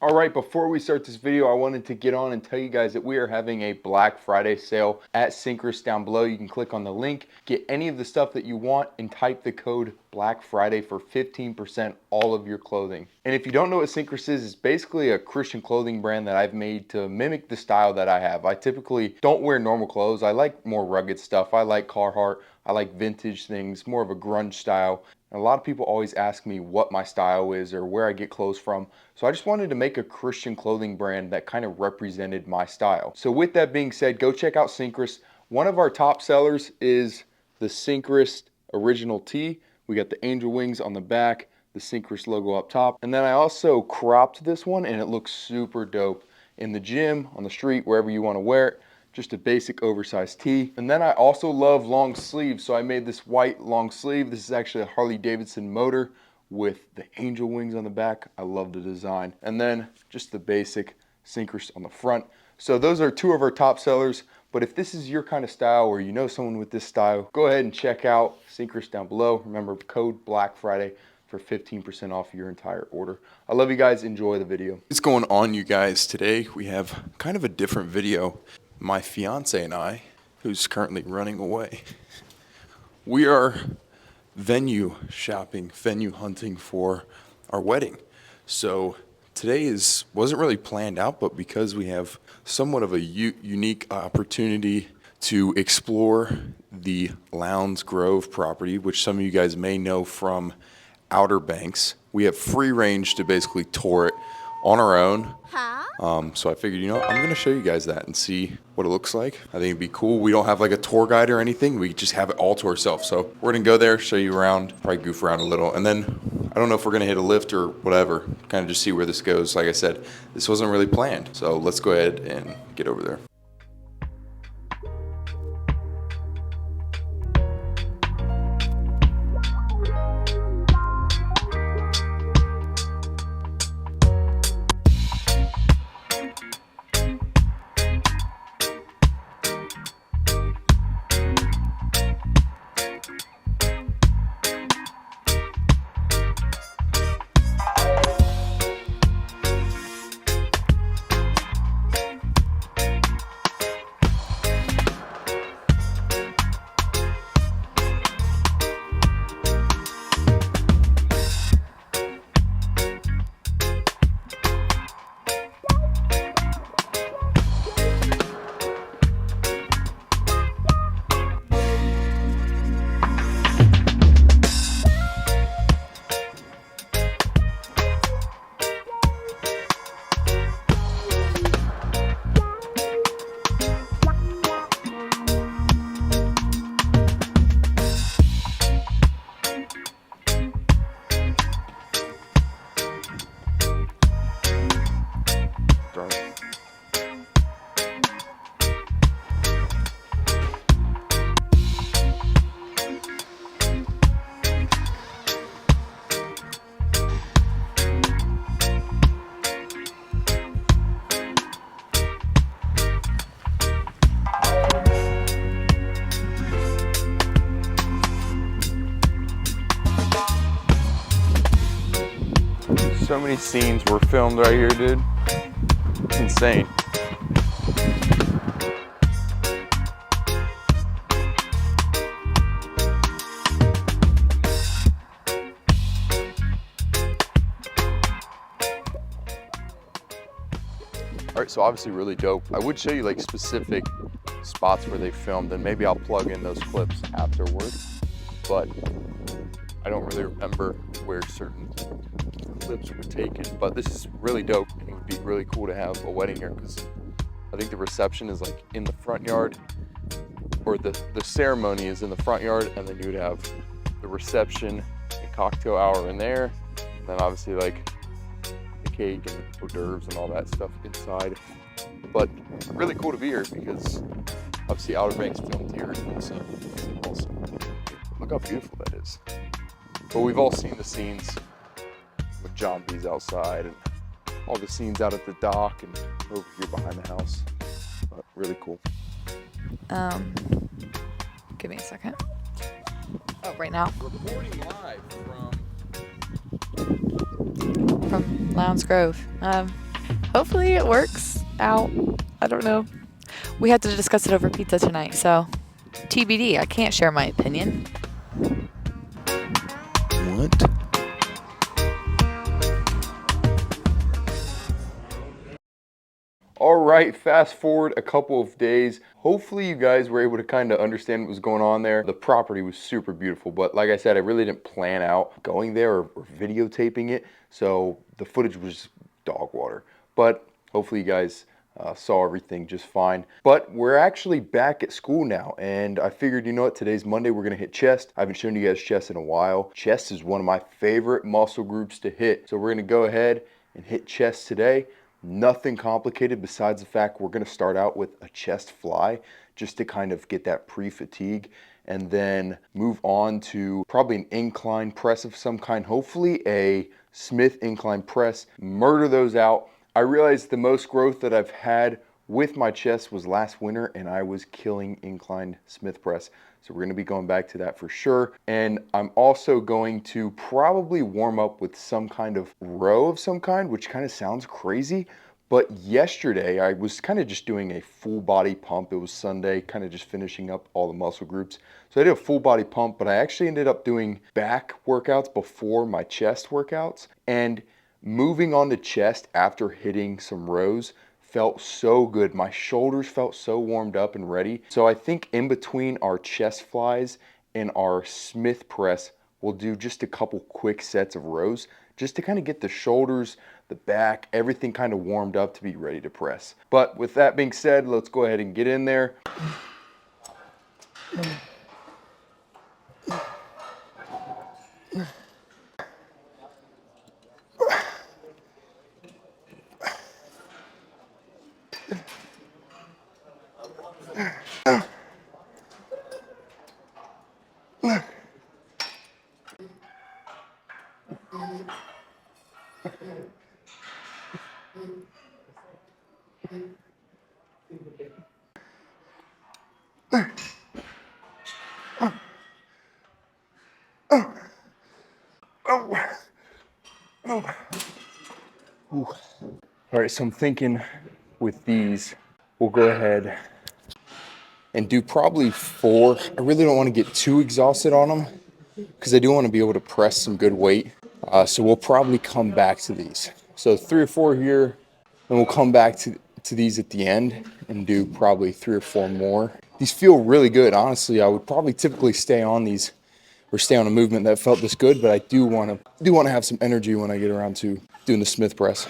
All right, before we start this video, I wanted to get on and tell you guys that we are having a Black Friday sale at Synchrist down below. You can click on the link, get any of the stuff that you want, and type the code Black Friday for 15% all of your clothing. And if you don't know what Synchrist is, it's basically a Christian clothing brand that I've made to mimic the style that I have. I typically don't wear normal clothes. I like more rugged stuff. I like Carhartt. I like vintage things, more of a grunge style. And a lot of people always ask me what my style is or where I get clothes from. So I just wanted to make a Christian clothing brand that kind of represented my style. So with that being said, go check out Synchrist. One of our top sellers is the Synchrist original tee. We got the angel wings on the back, the Synchrist logo up top. And then I also cropped this one and it looks super dope in the gym, on the street, wherever you want to wear it. Just a basic oversized tee. And then I also love long sleeves, so I made this white long sleeve. This is actually a Harley Davidson motor with the angel wings on the back. I love the design. And then just the basic Synchrist on the front. So those are two of our top sellers. But if this is your kind of style or you know someone with this style, go ahead and check out Synchrist down below. Remember, code Black Friday for 15% off your entire order. I love you guys. Enjoy the video. What's going on, you guys? Today we have kind of a different video. My fiance and I, who's currently running away, we are venue shopping, venue hunting for our wedding. So today wasn't really planned out, but because we have somewhat of a unique opportunity to explore the Lowndes Grove property, which some of you guys may know from Outer Banks, we have free range to basically tour it on our own. So I figured, I'm going to show you guys that and see what it looks like. I think it'd be cool. We don't have like a tour guide or anything. We just have it all to ourselves. So we're going to go there, show you around, probably goof around a little. And then I don't know if we're going to hit a lift or whatever, kind of just see where this goes. Like I said, this wasn't really planned. So let's go ahead and get over there. So many scenes were filmed right here, dude. It's insane. All right, so obviously really dope. I would show you like specific spots where they filmed, and maybe I'll plug in those clips afterward, but I don't really remember where certain clips were taken. But this is really dope. It would be really cool to have a wedding here because I think the reception is like in the front yard, or the ceremony is in the front yard, and then you would have the reception and cocktail hour in there, and then obviously like the cake and hors d'oeuvres and all that stuff inside. But really cool to be here because obviously Outer Banks filmed here, so awesome. Look how beautiful that is. But we've all seen the scenes with John B's outside and all the scenes out at the dock and over here behind the house. But really cool. Give me a second. Oh, right now? Reporting live from From Lowndes Grove. Hopefully it works out. I don't know. We had to discuss it over pizza tonight, so TBD. I can't share my opinion. What? All right, fast forward a couple of days. Hopefully you guys were able to kind of understand what was going on there. The property was super beautiful, but like I said, I really didn't plan out going there or videotaping it, so the footage was dog water. But hopefully you guys saw everything just fine. But we're actually back at school now, and I figured, you know what, today's Monday, we're gonna hit chest. I haven't shown you guys chest in a while. Chest is one of my favorite muscle groups to hit, so we're gonna go ahead and hit chest today. Nothing complicated besides the fact we're going to start out with a chest fly just to kind of get that pre-fatigue, and then move on to probably an incline press of some kind, hopefully a Smith incline press, murder those out. I realized the most growth that I've had with my chest was last winter, and I was killing incline Smith press. So we're going to be going back to that for sure. And I'm also going to probably warm up with some kind of row of some kind, which kind of sounds crazy. But yesterday I was kind of just doing a full body pump. It was Sunday, kind of just finishing up all the muscle groups. So I did a full body pump, but I actually ended up doing back workouts before my chest workouts. And moving on to chest after hitting some rows felt so good. My shoulders felt so warmed up and ready. So I think in between our chest flies and our Smith press, we'll do just a couple quick sets of rows just to kind of get the shoulders, the back, everything kind of warmed up to be ready to press. But with that being said, let's go ahead and get in there. All right, so I'm thinking with these, we'll go ahead and do probably 4. I really don't want to get too exhausted on them because I do want to be able to press some good weight. So we'll probably come back to these. So 3 or 4 here, and we'll come back to these at the end and do probably 3 or 4 more. These feel really good. Honestly, I would probably typically stay on these or stay on a movement that felt this good, but I do want to have some energy when I get around to doing the Smith press.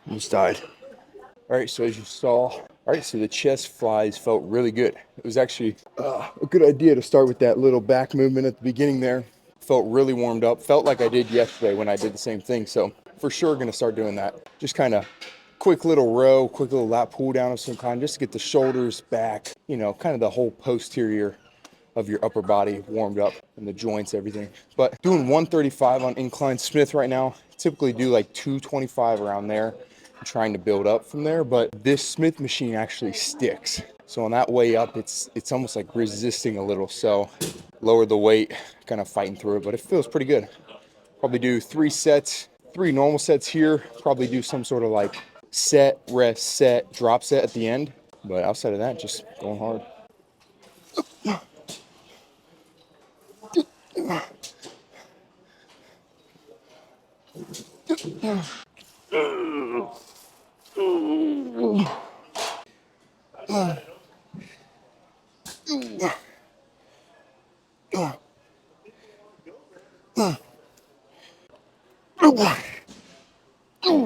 Almost died. All right, so as you saw, all right, so the chest flies felt really good. It was actually a good idea to start with that little back movement at the beginning there. Felt really warmed up. Felt like I did yesterday when I did the same thing. So for sure going to start doing that. Just kind of quick little row, quick little lat pull down of some kind, just to get the shoulders back, you know, kind of the whole posterior of your upper body warmed up and the joints, everything. But doing 135 on incline Smith right now. Typically do like 225 around there. I'm trying to build up from there, but this Smith machine actually sticks. So on that way up, it's almost like resisting a little. So lower the weight, kind of fighting through it, but it feels pretty good. Probably do 3 sets, 3 normal sets here. Probably do some sort of like set, rest, set, drop set at the end. But outside of that, just going hard.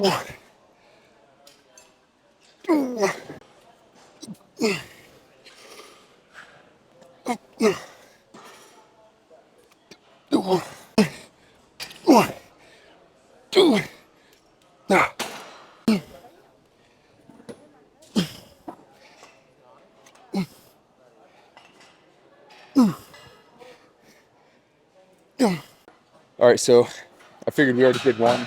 All right, so I figured we already did one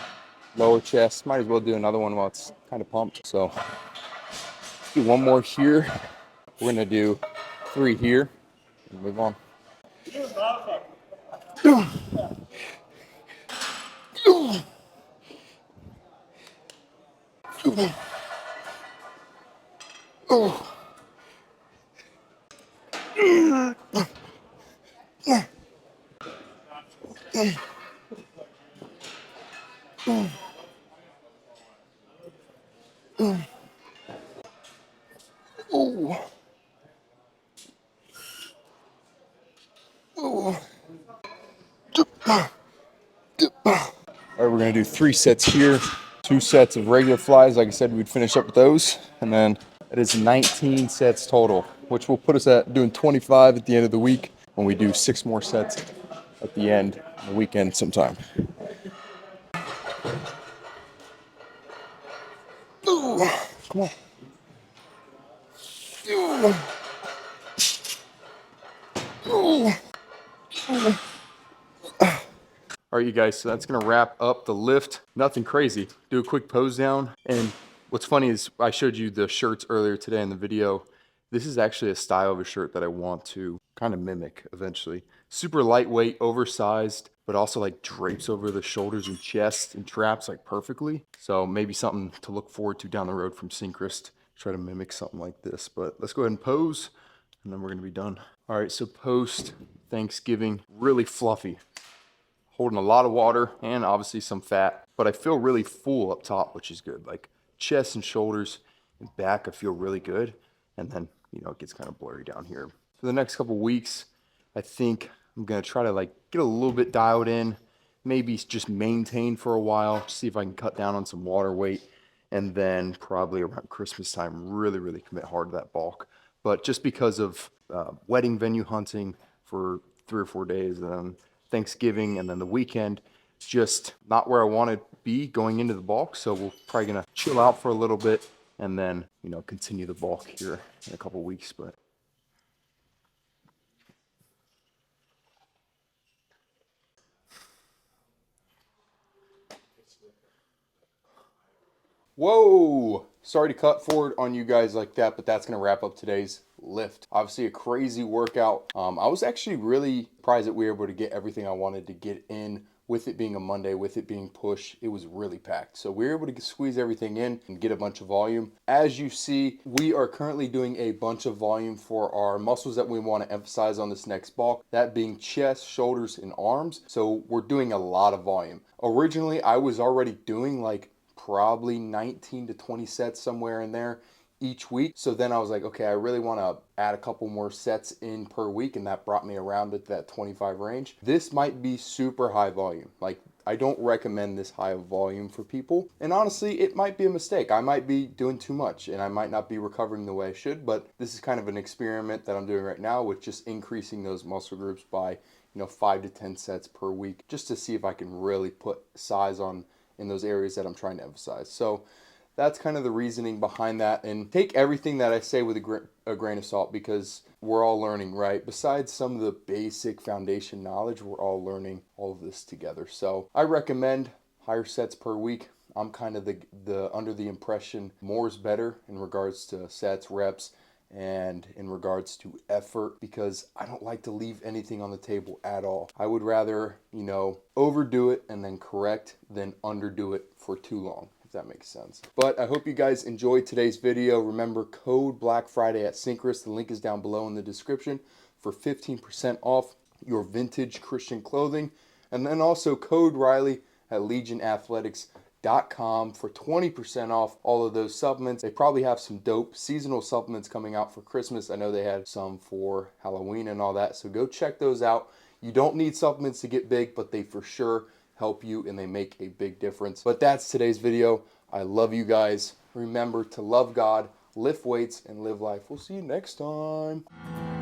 lower chest. Might as well do another one while it's kind of pumped. So do one more here. We're gonna do 3 here and move on. All right, we're gonna do 3 sets here, 2 sets of regular flies. Like I said, we'd finish up with those, and then it is 19 sets total, which will put us at doing 25 at the end of the week when we do 6 more sets at the end of the weekend sometime. Come on. All right, you guys, so that's gonna wrap up the lift. Nothing crazy. Do a quick pose down. And what's funny is I showed you the shirts earlier today in the video. This is actually a style of a shirt that I want to kind of mimic eventually. Super lightweight, oversized, but also like drapes over the shoulders and chest and traps like perfectly. So maybe something to look forward to down the road from Synchrist. Try to mimic something like this. But let's go ahead and pose, and then we're gonna be done. All right, so post Thanksgiving, really fluffy. Holding a lot of water and obviously some fat, but I feel really full up top, which is good. Like chest and shoulders and back, I feel really good. And then, you know, it gets kind of blurry down here. For the next couple weeks, I think I'm gonna try to like get a little bit dialed in, maybe just maintain for a while, see if I can cut down on some water weight, and then probably around Christmas time, really commit hard to that bulk. But just because of wedding venue hunting for 3 or 4 days, Thanksgiving, and then the weekend, just not where I want to be going into the bulk. So we're probably gonna chill out for a little bit and then, you know, continue the bulk here in a couple weeks. But whoa, sorry to cut forward on you guys like that, but that's gonna wrap up today's lift. Obviously a crazy workout. I was actually really surprised that we were able to get everything I wanted to get in. With it being a Monday, with it being push, it was really packed. So we were able to squeeze everything in and get a bunch of volume. As you see, we are currently doing a bunch of volume for our muscles that we want to emphasize on this next bulk, that being chest, shoulders, and arms. So we're doing a lot of volume. Originally, I was already doing like probably 19 to 20 sets somewhere in there each week. So then I was like, okay, I really want to add a couple more sets in per week, and that brought me around to that 25 range. This might be super high volume. Like, I don't recommend this high of volume for people. And honestly, it might be a mistake. I might be doing too much and I might not be recovering the way I should, but this is kind of an experiment that I'm doing right now with just increasing those muscle groups by, you know, 5 to 10 sets per week, just to see if I can really put size on in those areas that I'm trying to emphasize. So that's kind of the reasoning behind that. And take everything that I say with a grain of salt, because we're all learning, right? Besides some of the basic foundation knowledge, we're all learning all of this together. So I recommend higher sets per week. I'm kind of the under the impression more is better in regards to sets, reps, and in regards to effort, because I don't like to leave anything on the table at all. I would rather, you know, overdo it and then correct than underdo it for too long, if that makes sense. But I hope you guys enjoyed today's video. Remember, code Black Friday at Synchrist. The link is down below in the description for 15% off your vintage Christian clothing. And then also code Riley at legionathletics.com for 20% off all of those supplements. They probably have some dope seasonal supplements coming out for Christmas. I know they had some for Halloween and all that, so go check those out. You don't need supplements to get big, but they for sure help you and they make a big difference. But that's today's video. I love you guys. Remember to love God, lift weights, and live life. We'll see you next time.